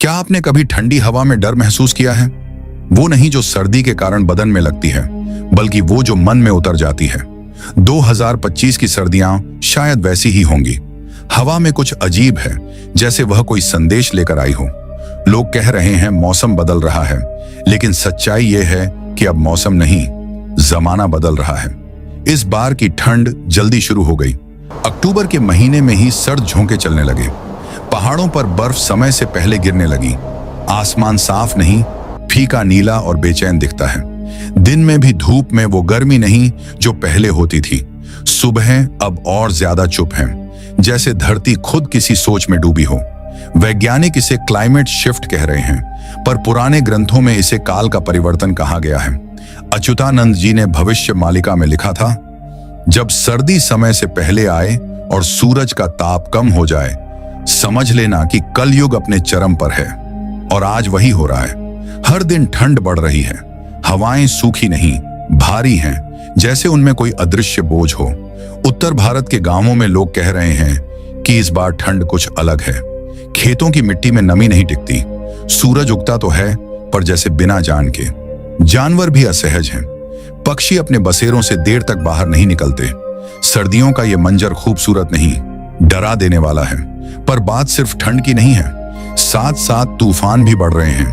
क्या आपने कभी ठंडी हवा में डर महसूस किया है? वो नहीं जो सर्दी के कारण बदन में लगती है, बल्कि वो जो मन में उतर जाती है। 2025 की सर्दियां शायद वैसी ही होंगी। हवा में कुछ अजीब है, जैसे वह कोई संदेश लेकर आई हो। लोग कह रहे हैं मौसम बदल रहा है, लेकिन सच्चाई यह है कि अब मौसम नहीं, जमाना बदल रहा है। इस बार की ठंड जल्दी शुरू हो गई। अक्टूबर के महीने में ही सर्द झोंके चलने लगे। पहाड़ों पर बर्फ समय से पहले गिरने लगी। आसमान साफ नहीं, फीका नीला और बेचैन दिखता है। दिन में भी धूप में वो गर्मी नहीं जो पहले होती थी। सुबहें अब और ज्यादा चुप हैं, जैसे धरती खुद किसी सोच में डूबी हो। वैज्ञानिक इसे क्लाइमेट शिफ्ट कह रहे हैं, पर पुराने ग्रंथों में इसे काल का परिवर्तन कहा गया है। अच्युतानंद जी ने भविष्य मालिका में लिखा था, जब सर्दी समय से पहले आए और सूरज का ताप कम हो जाए, समझ लेना कि कलयुग अपने चरम पर है। और आज वही हो रहा है। हर दिन ठंड बढ़ रही है। हवाएं सूखी नहीं, भारी हैं, जैसे उनमें कोई अदृश्य बोझ हो। उत्तर भारत के गांवों में लोग कह रहे हैं कि इस बार ठंड कुछ अलग है। खेतों की मिट्टी में नमी नहीं टिकती। सूरज उगता तो है, पर जैसे बिना जान के। जानवर भी असहज हैं। पक्षी अपने बसेरों से देर तक बाहर नहीं निकलते। सर्दियों का यह मंजर खूबसूरत नहीं, डरा देने वाला है। पर बात सिर्फ ठंड की नहीं है, साथ साथ तूफान भी बढ़ रहे हैं।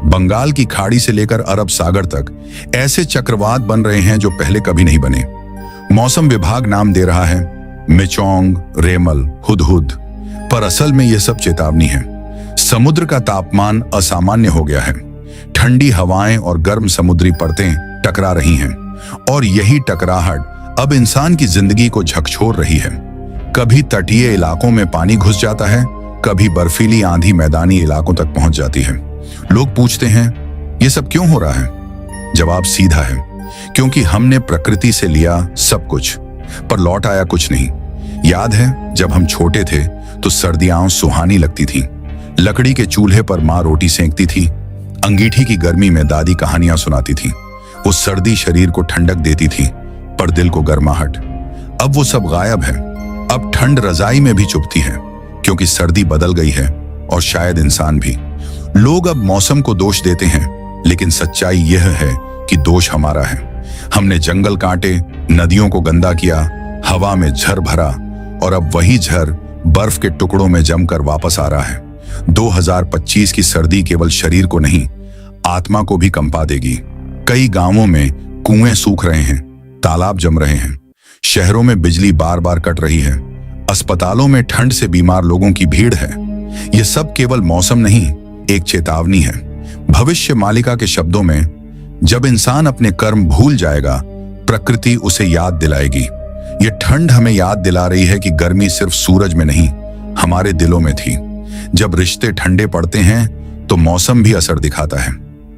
बंगाल की खाड़ी से लेकर अरब सागर तक ऐसे चक्रवात बन रहे हैं जो पहले कभी नहीं बने। मौसम विभाग नाम दे रहा है मिचोंग, रेमल, हुदहुद, पर असल में यह सब चेतावनी है। समुद्र का तापमान असामान्य हो गया है। ठंडी हवाएं और गर्म समुद्री परतें टकरा रही हैं, और यही टकराहट अब इंसान की जिंदगी को झकझोर रही है। कभी तटीय इलाकों में पानी घुस जाता है, कभी बर्फीली आंधी मैदानी इलाकों तक पहुंच जाती है। लोग पूछते हैं, ये सब क्यों हो रहा है? जवाब सीधा है, क्योंकि हमने प्रकृति से लिया सब कुछ, पर लौट आया कुछ नहीं। याद है जब हम छोटे थे तो सर्दियां सुहानी लगती थी। लकड़ी के चूल्हे पर माँ रोटी सेंकती थी। अंगीठी की गर्मी में दादी कहानियां सुनाती थी। वो सर्दी शरीर को ठंडक देती थी, पर दिल को गर्माहट। अब वो सब गायब है। अब ठंड रजाई में भी चुभती है, क्योंकि सर्दी बदल गई है, और शायद इंसान भी। लोग अब मौसम को दोष देते हैं, लेकिन सच्चाई यह है कि दोष हमारा है। हमने जंगल काटे, नदियों को गंदा किया, हवा में झर भरा, और अब वही झर बर्फ के टुकड़ों में जमकर वापस आ रहा है। 2025 की सर्दी केवल शरीर को नहीं, आत्मा को भी कंपा देगी। कई गांवों में कुएं सूख रहे हैं, तालाब जम रहे हैं, शहरों में बिजली बार बार कट रही है, अस्पतालों में ठंड से बीमार लोगों की भीड़ है। यह सब केवल मौसम नहीं, एक चेतावनी है। भविष्य मालिका के शब्दों में, जब इंसान अपने कर्म भूल जाएगा, प्रकृति उसे याद दिलाएगी। यह ठंड हमें याद दिला रही है कि गर्मी सिर्फ सूरज में नहीं, हमारे दिलों में थी। जब रिश्ते ठंडे पड़ते हैं तो मौसम भी असर दिखाता है।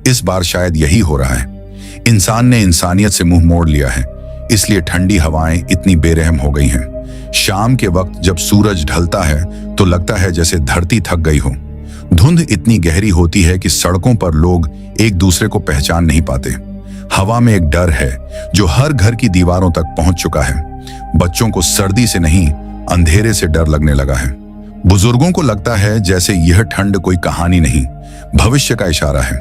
इस बार शायद यही हो रहा है। इंसान ने इंसानियत से मुंह मोड़ लिया है, इसलिए ठंडी हवाएं इतनी बेरहम हो गई हैं। शाम के वक्त जब सूरज ढलता है तो लगता है जैसे धरती थक गई हो। धुंध इतनी गहरी होती है कि सड़कों पर लोग एक दूसरे को पहचान नहीं पाते। हवा में एक डर है जो हर घर की दीवारों तक पहुंच चुका है। बच्चों को सर्दी से नहीं, अंधेरे से डर लगने लगा है। बुजुर्गों को लगता है जैसे यह ठंड कोई कहानी नहीं, भविष्य का इशारा है।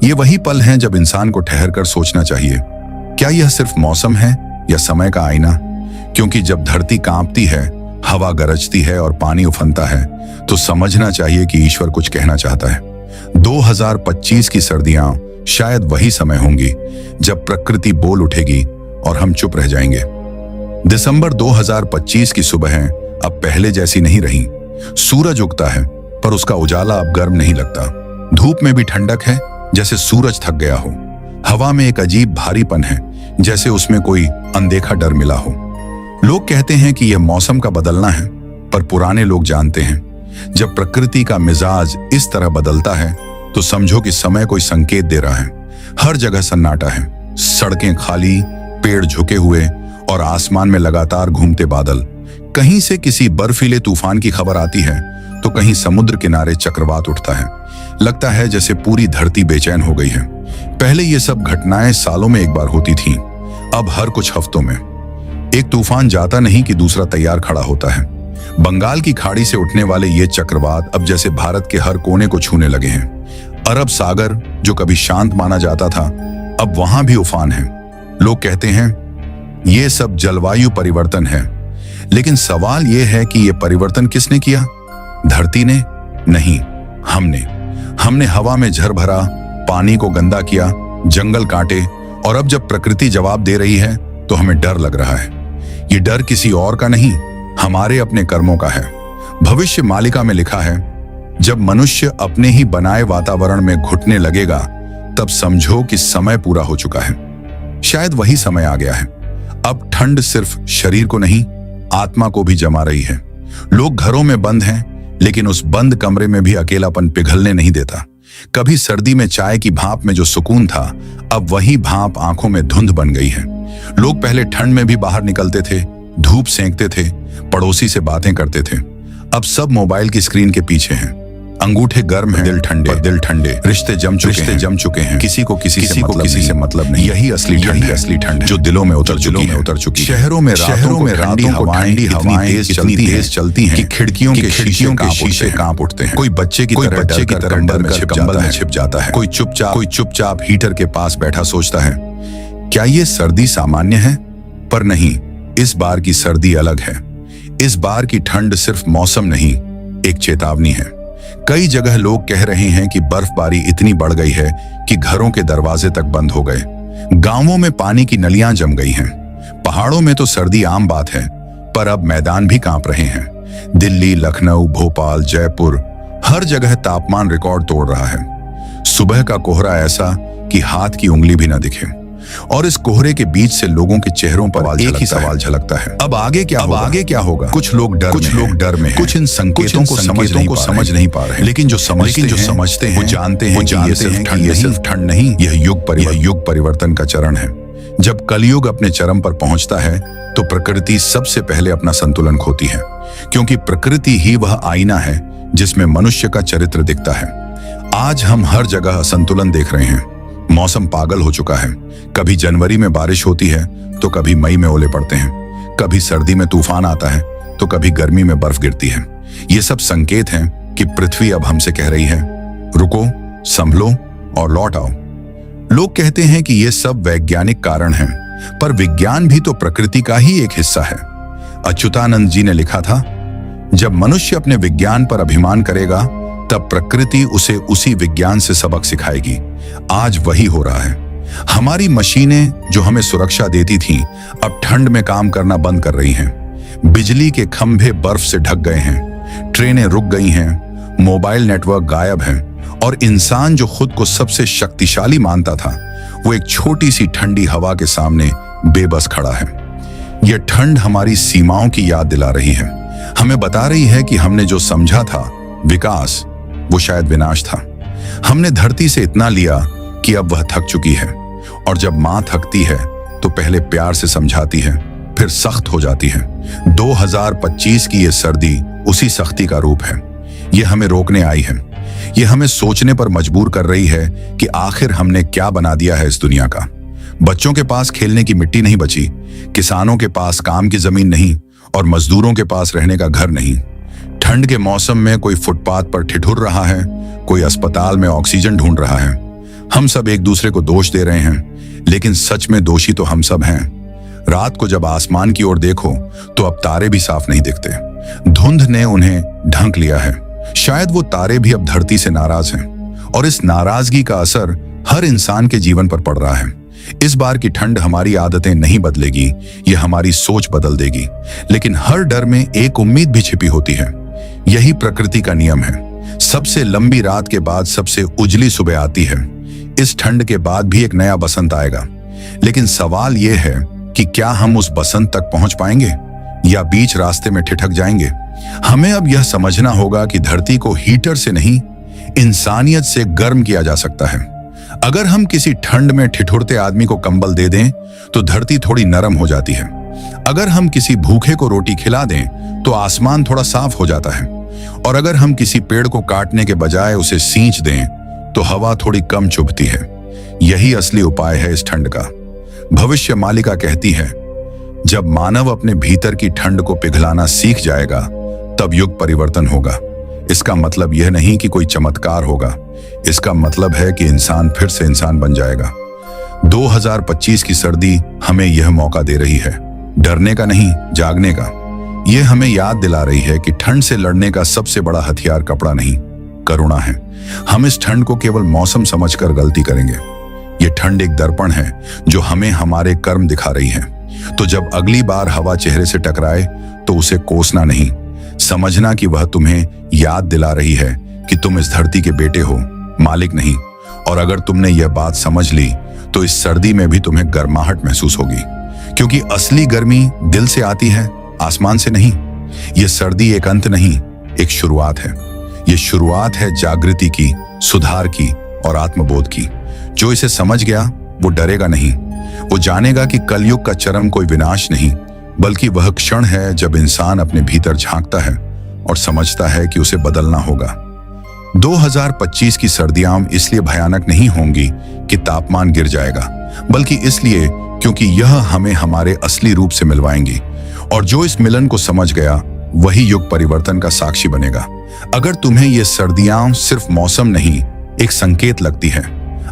ये वही पल हैं जब इंसान को ठहर कर सोचना चाहिए, क्या यह सिर्फ मौसम है या समय का आईना? क्योंकि जब धरती कांपती है, हवा गरजती है और पानी उफनता है, तो समझना चाहिए कि ईश्वर कुछ कहना चाहता है। 2025 की सर्दियां शायद वही समय होंगी जब प्रकृति बोल उठेगी और हम चुप रह जाएंगे। दिसंबर 2025 की सुबहें अब पहले जैसी नहीं रही। सूरज उगता है, पर उसका उजाला अब गर्म नहीं लगता। धूप में भी ठंडक है, जैसे सूरज थक गया हो। हवा में एक अजीब भारीपन है, जैसे उसमें कोई अनदेखा डर मिला हो। लोग कहते हैं कि यह मौसम का बदलना है, पर पुराने लोग जानते हैं, जब प्रकृति का मिजाज इस तरह बदलता है तो समझो कि समय कोई संकेत दे रहा है। हर जगह सन्नाटा है, सड़कें खाली, पेड़ झुके हुए, और आसमान में लगातार घूमते बादल। कहीं से किसी बर्फीले तूफान की खबर आती है तो कहीं समुद्र किनारे चक्रवात उठता है। लगता है जैसे पूरी धरती बेचैन हो गई है। पहले ये सब घटनाएं सालों में एक बार होती थीं, अब हर कुछ हफ्तों में। एक तूफान जाता नहीं कि दूसरा तैयार खड़ा होता है। बंगाल की खाड़ी से उठने वाले ये चक्रवात अब जैसे भारत के हर कोने को छूने लगे हैं। अरब सागर जो कभी शांत माना जाता था, अब वहां भी उफान है। लोग कहते हैं ये सब जलवायु परिवर्तन है, लेकिन सवाल यह है कि यह परिवर्तन किसने किया? धरती ने? नहीं, हमने हवा में झर भरा, पानी को गंदा किया, जंगल काटे, और अब जब प्रकृति जवाब दे रही है तो हमें डर लग रहा है। ये डर किसी और का नहीं, हमारे अपने कर्मों का है। भविष्य मालिका में लिखा है, जब मनुष्य अपने ही बनाए वातावरण में घुटने लगेगा तब समझो कि समय पूरा हो चुका है। शायद वही समय आ गया है। अब ठंड सिर्फ शरीर को नहीं, आत्मा को भी जमा रही है। लोग घरों में बंद हैं, लेकिन उस बंद कमरे में भी अकेलापन पिघलने नहीं देता। कभी सर्दी में चाय की भाप में जो सुकून था, अब वही भाप आंखों में धुंध बन गई है। लोग पहले ठंड में भी बाहर निकलते थे, धूप सेंकते थे, पड़ोसी से बातें करते थे। अब सब मोबाइल की स्क्रीन के पीछे हैं। अंगूठे गर्म हैं, दिल ठंडे, रिश्ते जम चुके हैं। किसी को किसी से मतलब नहीं। यही असली ठंड है जो दिलों में उतर चुकी है। शहरों में रातों को ठंडी हवाएं इतनी तेज चलती हैं कि खिड़कियों के शीशे कांप उठते हैं। कोई बच्चे की तरह कंबल में छिप जाता है। कोई चुपचाप हीटर के पास बैठा सोचता है, क्या ये सर्दी सामान्य है? पर नहीं, इस बार की सर्दी अलग है। इस बार की ठंड सिर्फ मौसम नहीं, एक चेतावनी है। कई जगह लोग कह रहे हैं कि बर्फबारी इतनी बढ़ गई है कि घरों के दरवाजे तक बंद हो गए। गांवों में पानी की नलियां जम गई हैं। पहाड़ों में तो सर्दी आम बात है, पर अब मैदान भी कांप रहे हैं। दिल्ली, लखनऊ, भोपाल, जयपुर, हर जगह तापमान रिकॉर्ड तोड़ रहा है। सुबह का कोहरा ऐसा कि हाथ की उंगली भी न दिखे, और इस कोहरे के बीच से लोगों के चेहरों पर एक ही सवाल झलकता है, अब आगे क्या होगा? कुछ लोग डर में हैं, कुछ इन संकेतों को समझ नहीं पा रहे, लेकिन जो समझते हैं वो जानते हैं कि ये सिर्फ ठंड नहीं, यह युग परिवर्तन का चरण है। जब कलयुग अपने चरम पर पहुंचता है तो प्रकृति सबसे पहले अपना संतुलन खोती है, क्योंकि प्रकृति ही वह आईना है जिसमें मनुष्य का चरित्र दिखता है। आज हम हर जगह असंतुलन देख रहे हैं। मौसम पागल हो चुका है। कभी जनवरी में बारिश होती है तो कभी मई में ओले पड़ते हैं। कभी सर्दी में तूफान आता है तो कभी गर्मी में बर्फ गिरती है। ये सब संकेत हैं कि पृथ्वी अब हमसे कह रही है, रुको, संभलो और लौट आओ। लोग कहते हैं कि ये सब वैज्ञानिक कारण हैं, पर विज्ञान भी तो प्रकृति का ही एक हिस्सा है। अच्युतानंद जी ने लिखा था, जब मनुष्य अपने विज्ञान पर अभिमान करेगा तब प्रकृति उसे उसी विज्ञान से सबक सिखाएगी। आज वही हो रहा है। हमारी मशीनें जो हमें सुरक्षा देती थीं, अब ठंड में काम करना बंद कर रही हैं। बिजली के खंभे बर्फ से ढक गए हैं, ट्रेनें रुक गई हैं, मोबाइल नेटवर्क गायब हैं, और इंसान जो खुद को सबसे शक्तिशाली मानता था, वो एक छोटी सी ठंडी हवा के सामने बेबस खड़ा है। यह ठंड हमारी सीमाओं की याद दिला रही है। हमें बता रही है कि हमने जो समझा था विकास, वो शायद विनाश था। हमने धरती से इतना लिया कि अब वह थक चुकी है, और जब मां थकती है तो पहले प्यार से समझाती है, फिर सख्त हो जाती है। 2025 की ये सर्दी उसी सख्ती का रूप है। ये हमें रोकने आई है। ये हमें सोचने पर मजबूर कर रही है कि आखिर हमने क्या बना दिया है इस दुनिया का। बच्चों के पास खेलने की मिट्टी नहीं बची, किसानों के पास काम की जमीन नहीं, और मजदूरों के पास रहने का घर नहीं। ठंड के मौसम में कोई फुटपाथ पर ठिठुर रहा है, कोई अस्पताल में ऑक्सीजन ढूंढ रहा है। हम सब एक दूसरे को दोष दे रहे हैं, लेकिन सच में दोषी तो हम सब हैं। रात को जब आसमान की ओर देखो तो अब तारे भी साफ नहीं दिखते। धुंध ने उन्हें ढंक लिया है। शायद वो तारे भी अब धरती से नाराज हैं, और इस नाराजगी का असर हर इंसान के जीवन पर पड़ रहा है। इस बार की ठंड हमारी आदतें नहीं बदलेगी, ये हमारी सोच बदल देगी। लेकिन हर डर में एक उम्मीद भी छिपी होती है। यही प्रकृति का नियम है। सबसे लंबी रात के बाद सबसे उजली सुबह आती है। इस ठंड के बाद भी एक नया बसंत आएगा, लेकिन सवाल यह है कि क्या हम उस बसंत तक पहुंच पाएंगे या बीच रास्ते में ठिठक जाएंगे। हमें अब यह समझना होगा कि धरती को हीटर से नहीं, इंसानियत से गर्म किया जा सकता है। अगर हम किसी ठंड में ठिठुरते आदमी को कंबल दे दें तो धरती थोड़ी नरम हो जाती है। अगर हम किसी भूखे को रोटी खिला दें तो आसमान थोड़ा साफ हो जाता है, और अगर हम किसी पेड़ को काटने के बजाय उसे सींच दें तो हवा थोड़ी कम चुभती है। यही असली उपाय है इस ठंड का। भविष्य मालिका कहती है, जब मानव अपने भीतर की ठंड को पिघलाना सीख जाएगा तब युग परिवर्तन होगा। इसका मतलब यह नहीं कि कोई चमत्कार होगा, इसका मतलब है कि इंसान फिर से इंसान बन जाएगा। 2025 की सर्दी हमें यह मौका दे रही है, डरने का नहीं, जागने का। यह हमें याद दिला रही है कि ठंड से लड़ने का सबसे बड़ा हथियार कपड़ा नहीं, करुणा है। हम इस ठंड को केवल मौसम समझकर गलती करेंगे। यह ठंड एक दर्पण है जो हमें हमारे कर्म दिखा रही है। तो जब अगली बार हवा चेहरे से टकराए तो उसे कोसना नहीं, समझना कि वह तुम्हें याद दिला रही है कि तुम इस धरती के बेटे हो, मालिक नहीं। और अगर तुमने यह बात समझ ली तो इस सर्दी में भी तुम्हें गर्माहट महसूस होगी, क्योंकि असली गर्मी दिल से आती है, आसमान से नहीं। यह सर्दी एक अंत नहीं, एक शुरुआत है। यह शुरुआत है जागृति की, सुधार की और आत्मबोध की। जो इसे समझ गया वो डरेगा नहीं, वो जानेगा कि कलयुग का चरम कोई विनाश नहीं, बल्कि वह क्षण है जब इंसान अपने भीतर झांकता है और समझता है कि उसे बदलना होगा। 2025 की सर्दियां इसलिए भयानक नहीं होंगी कि तापमान गिर जाएगा, बल्कि इसलिए क्योंकि यह हमें हमारे असली रूप से मिलवाएंगी। और जो इस मिलन को समझ गया वही युग परिवर्तन का साक्षी बनेगा। अगर तुम्हें ये सर्दियां सिर्फ मौसम नहीं, एक संकेत लगती है,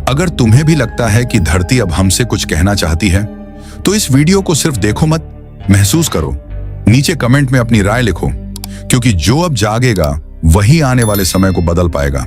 अगर तुम्हें भी लगता है कि धरती अब हमसे कुछ कहना चाहती है, तो इस वीडियो को सिर्फ देखो मत, महसूस करो। नीचे कमेंट में अपनी राय लिखो, क्योंकि जो अब जागेगा वही आने वाले समय को बदल पाएगा।